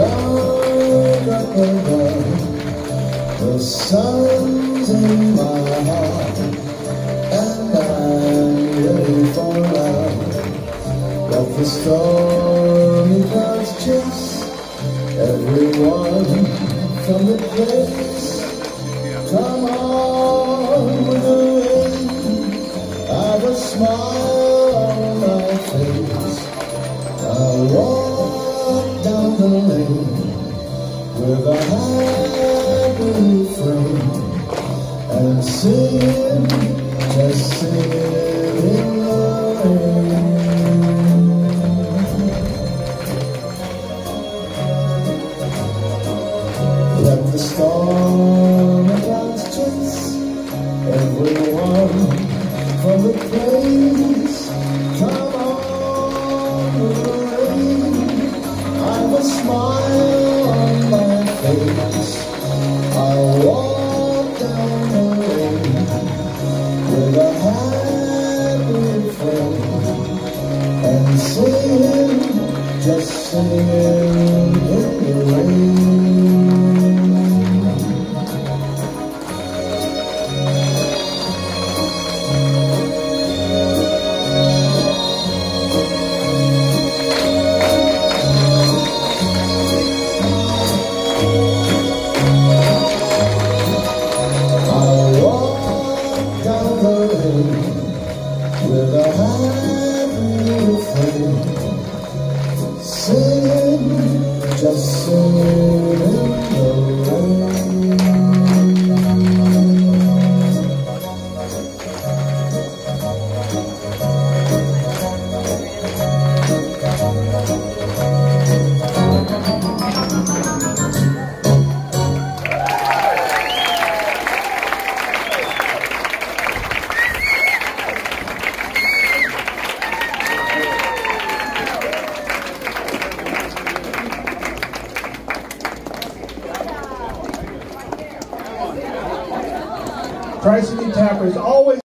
Love up above, the sun's in my heart, and I'm ready for love. But the stormy clouds chase everyone from the place. Come on with the rain, I've a smile on my face. I'll walk down the lane with a happy refrain and sing, just sing in the rain. Let the storm and clouds chase everyone from the place. Come on with the rain, I've a smile on my face. I'll walk down the lane with a happy refrain and sing, just sing in the rain. With a happy refrain, sing, just sing in the rain. Tri-City Tappers always